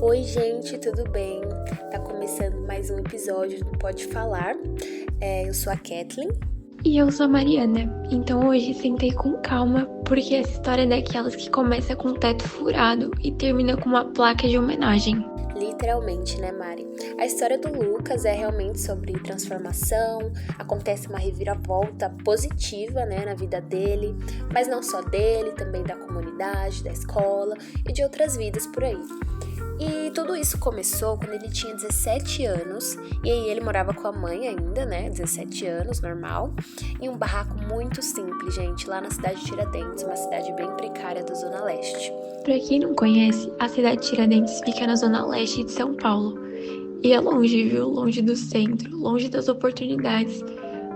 Oi, gente, tudo bem? Tá começando mais um episódio do Pode Falar. Eu sou a Kathleen. E eu sou a Mariana. Então hoje sentei com calma, porque essa história é daquelas que começa com o teto furado e termina com uma placa de homenagem. Literalmente, né, Mari? A história do Lucas é realmente sobre transformação, acontece uma reviravolta positiva, né, na vida dele, mas não só dele, também da comunidade, da escola e de outras vidas por aí. E tudo isso começou quando ele tinha 17 anos, e aí ele morava com a mãe ainda, né, 17 anos, normal, em um barraco muito simples, gente, lá na cidade de Tiradentes, uma cidade bem precária da Zona Leste. Pra quem não conhece, a cidade de Tiradentes fica na zona leste de São Paulo. E é longe, viu? Longe do centro, longe das oportunidades,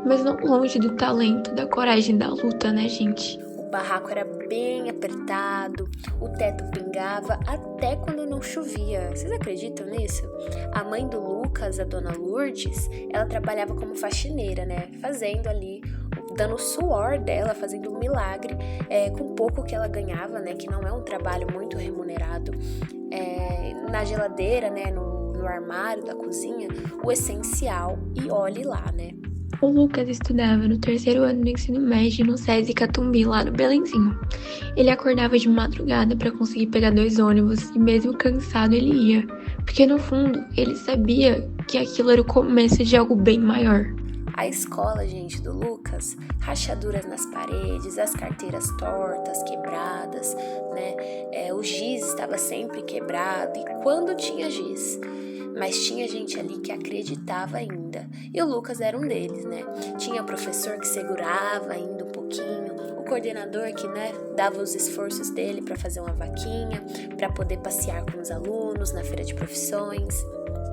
mas não longe do talento, da coragem, da luta, né, gente? O barraco era bem apertado, o teto pingava até quando não chovia. Vocês acreditam nisso? A mãe do Lucas, a dona Lourdes, ela trabalhava como faxineira, né? Fazendo ali, dando o suor dela, fazendo um milagre com pouco que ela ganhava, né? Que não é um trabalho muito remunerado. Na geladeira, né? No armário da cozinha, o essencial, e olhe lá, né? O Lucas estudava no terceiro ano do ensino médio no SESI Catumbi, lá no Belenzinho. Ele acordava de madrugada para conseguir pegar 2 ônibus e mesmo cansado ele ia, porque no fundo ele sabia que aquilo era o começo de algo bem maior. A escola, gente, do Lucas, rachaduras nas paredes, as carteiras tortas, quebradas, né? O giz estava sempre quebrado, e quando tinha giz? Mas tinha gente ali que acreditava ainda, e o Lucas era um deles, né? Tinha o professor que segurava ainda um pouquinho, o coordenador que, né, dava os esforços dele para fazer uma vaquinha, para poder passear com os alunos na feira de profissões.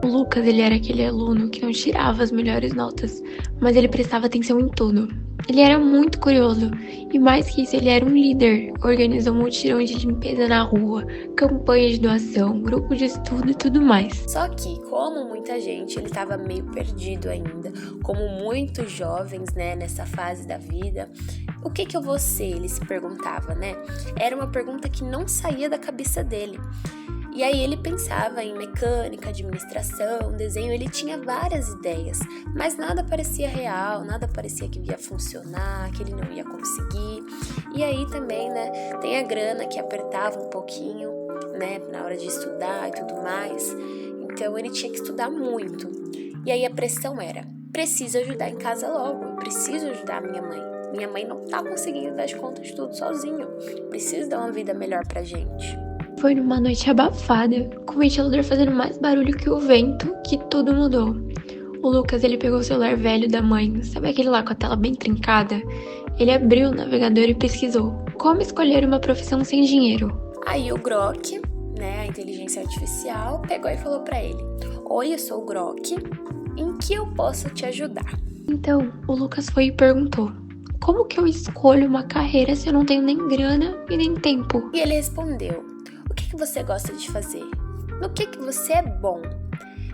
O Lucas, ele era aquele aluno que não tirava as melhores notas, mas ele prestava atenção em tudo. Ele era muito curioso e, mais que isso, ele era um líder. Organizou mutirões de limpeza na rua, campanha de doação, grupo de estudo e tudo mais. Só que, como muita gente, ele estava meio perdido ainda, como muitos jovens, né, nessa fase da vida. O que eu vou ser? Ele se perguntava, né? Era uma pergunta que não saía da cabeça dele. E aí ele pensava em mecânica, administração, desenho, ele tinha várias ideias, mas nada parecia real, nada parecia que ia funcionar, que ele não ia conseguir. E aí também, né, tem a grana que apertava um pouquinho, né, na hora de estudar e tudo mais. Então ele tinha que estudar muito. E aí a pressão era: preciso ajudar em casa logo, eu preciso ajudar a minha mãe. Minha mãe não tá conseguindo dar conta de tudo sozinho. Preciso dar uma vida melhor pra gente. Foi numa noite abafada, com o ventilador fazendo mais barulho que o vento, que tudo mudou. O Lucas, ele pegou o celular velho da mãe, sabe aquele lá com a tela bem trincada? Ele abriu o navegador e pesquisou como escolher uma profissão sem dinheiro. Aí o Grok, né, a inteligência artificial, pegou e falou pra ele: oi, eu sou o Grok, em que eu posso te ajudar? Então, o Lucas foi e perguntou: como que eu escolho uma carreira se eu não tenho nem grana e nem tempo? E ele respondeu: o que você gosta de fazer? No que você é bom?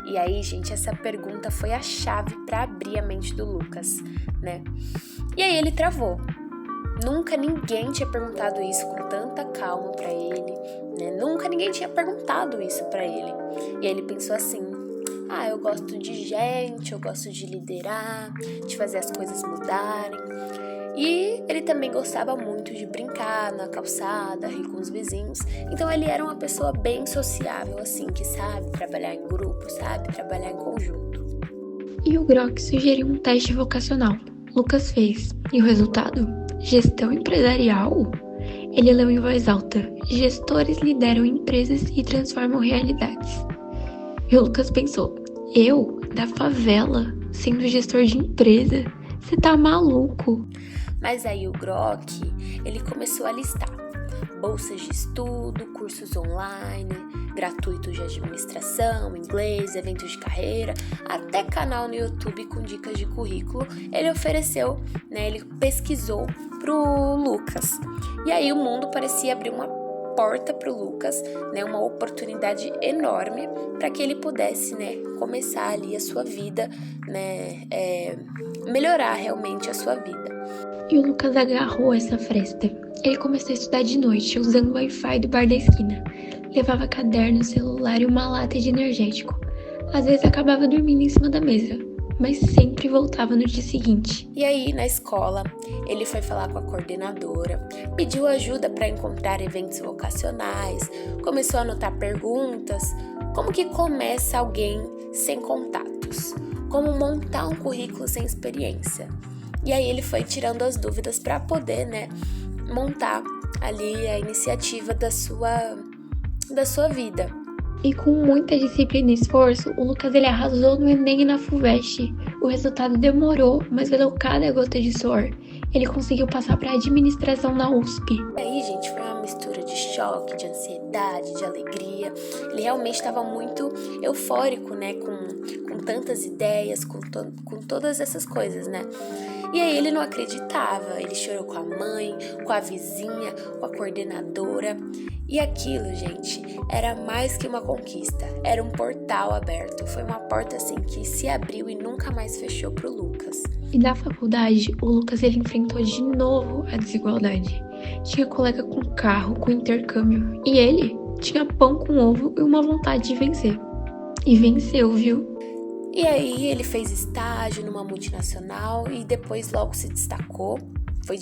E aí, gente, essa pergunta foi a chave para abrir a mente do Lucas, né? E aí ele travou. Nunca ninguém tinha perguntado isso com tanta calma para ele, né? Nunca ninguém tinha perguntado isso para ele. E aí ele pensou assim: eu gosto de gente, eu gosto de liderar, de fazer as coisas mudarem. E ele também gostava muito de brincar na calçada, rir com os vizinhos. Então ele era uma pessoa bem sociável, assim, que sabe trabalhar em grupo, sabe trabalhar em conjunto. E o Grok sugeriu um teste vocacional. Lucas fez. E o resultado? Gestão empresarial? Ele leu em voz alta: gestores lideram empresas e transformam realidades. E o Lucas pensou: eu, da favela, sendo gestor de empresa? Você tá maluco? Mas aí o Grok, ele começou a listar bolsas de estudo, cursos online, gratuitos de administração, inglês, eventos de carreira, até canal no YouTube com dicas de currículo. Ele ofereceu, né, ele pesquisou pro Lucas. E aí o mundo parecia abrir uma porta pro Lucas, né, uma oportunidade enorme para que ele pudesse, né, começar ali a sua vida, né, melhorar realmente a sua vida. E o Lucas agarrou essa fresta. Ele começou a estudar de noite, usando o Wi-Fi do bar da esquina. Levava caderno, celular e uma lata de energético. Às vezes acabava dormindo em cima da mesa, mas sempre voltava no dia seguinte. E aí, na escola, ele foi falar com a coordenadora, pediu ajuda para encontrar eventos vocacionais, começou a anotar perguntas. Como que começa alguém sem contatos? Como montar um currículo sem experiência? E aí ele foi tirando as dúvidas para poder, montar ali a iniciativa da sua vida. E com muita disciplina e esforço, o Lucas ele arrasou no Enem e na FUVEST. O resultado demorou, mas valeu cada gota de suor. Ele conseguiu passar para a administração na USP. E aí, gente, foi uma mistura de choque, de ansiedade, de alegria. Ele realmente estava muito eufórico, com tantas ideias, com todas essas coisas, E aí ele não acreditava, ele chorou com a mãe, com a vizinha, com a coordenadora. E aquilo, gente, era mais que uma conquista, era um portal aberto. Foi uma porta assim que se abriu e nunca mais fechou pro Lucas. E na faculdade, o Lucas ele enfrentou de novo a desigualdade. Tinha colega com carro, com intercâmbio, e ele tinha pão com ovo e uma vontade de vencer. E venceu, viu? E aí ele fez estágio numa multinacional e depois logo se destacou. Foi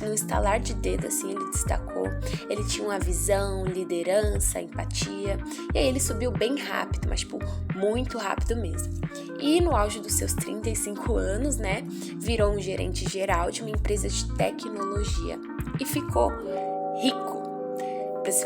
num estalar de dedo, assim, ele destacou. Ele tinha uma visão, liderança, empatia. E aí ele subiu bem rápido, mas muito rápido mesmo. E no auge dos seus 35 anos, virou um gerente geral de uma empresa de tecnologia. E ficou rico.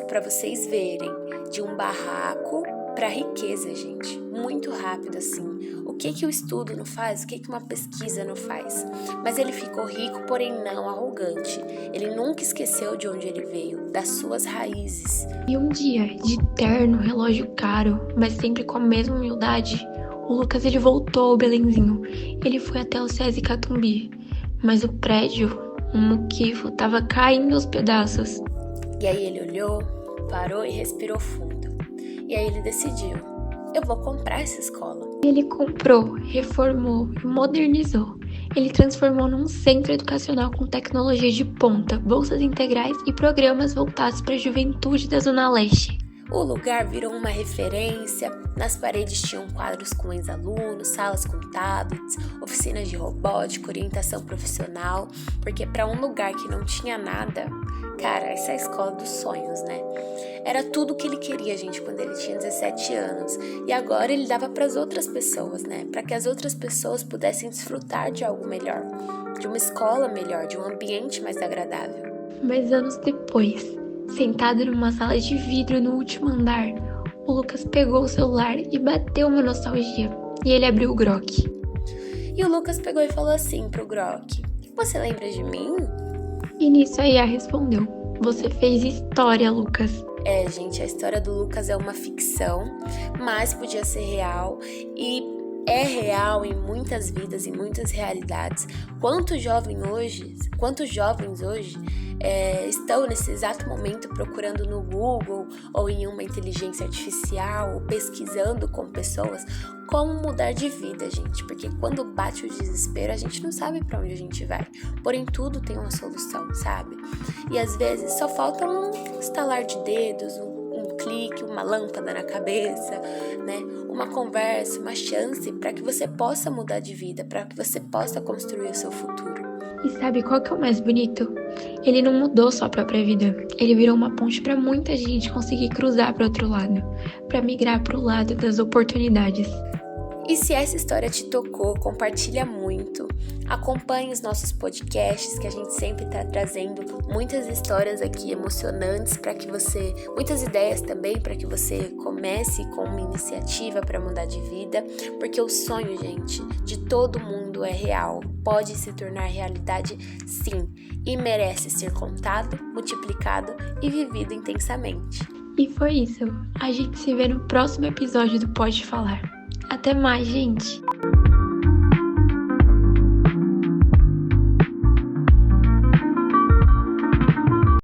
Para vocês verem, de um barraco para riqueza, gente. Muito rápido, assim. O que o estudo não faz? O que uma pesquisa não faz? Mas ele ficou rico, porém não arrogante. Ele nunca esqueceu de onde ele veio, das suas raízes. E um dia, de terno, relógio caro, mas sempre com a mesma humildade, o Lucas ele voltou ao Belenzinho. Ele foi até o SESI Catumbi, mas o prédio, um muquifo, tava caindo aos pedaços. E aí ele olhou, parou e respirou fundo. E aí ele decidiu, eu vou comprar essa escola. Ele comprou, reformou e modernizou. Ele transformou num centro educacional com tecnologia de ponta, bolsas integrais e programas voltados para a juventude da Zona Leste. O lugar virou uma referência, nas paredes tinham quadros com ex-alunos, salas com tablets, oficinas de robótica, orientação profissional, porque para um lugar que não tinha nada, cara, essa é a escola dos sonhos, Era tudo o que ele queria, gente, quando ele tinha 17 anos. E agora ele dava para as outras pessoas, para que as outras pessoas pudessem desfrutar de algo melhor, de uma escola melhor, de um ambiente mais agradável. Mas anos depois, sentado numa sala de vidro no último andar, o Lucas pegou o celular e bateu uma nostalgia. E ele abriu o Grok. E o Lucas pegou e falou assim pro Grok, você lembra de mim? E nisso a IA respondeu, você fez história, Lucas. Gente, a história do Lucas é uma ficção, mas podia ser real e é real em muitas vidas, em muitas realidades. Quantos jovens hoje estão nesse exato momento procurando no Google ou em uma inteligência artificial ou pesquisando com pessoas como mudar de vida, gente, porque quando bate o desespero a gente não sabe para onde a gente vai, porém tudo tem uma solução, sabe? E às vezes só falta um estalar de dedos, um clique, uma lâmpada na cabeça, uma conversa, uma chance para que você possa mudar de vida, para que você possa construir o seu futuro. E sabe qual que é o mais bonito? Ele não mudou sua própria vida, ele virou uma ponte para muita gente conseguir cruzar para outro lado, para migrar para o lado das oportunidades. E se essa história te tocou, compartilha muito. Acompanhe os nossos podcasts, que a gente sempre está trazendo muitas histórias aqui emocionantes muitas ideias também para que você comece com uma iniciativa para mudar de vida, porque o sonho, gente, de todo mundo é real, pode se tornar realidade sim, e merece ser contado, multiplicado e vivido intensamente. E foi isso. A gente se vê no próximo episódio do Pode Falar. Até mais, gente!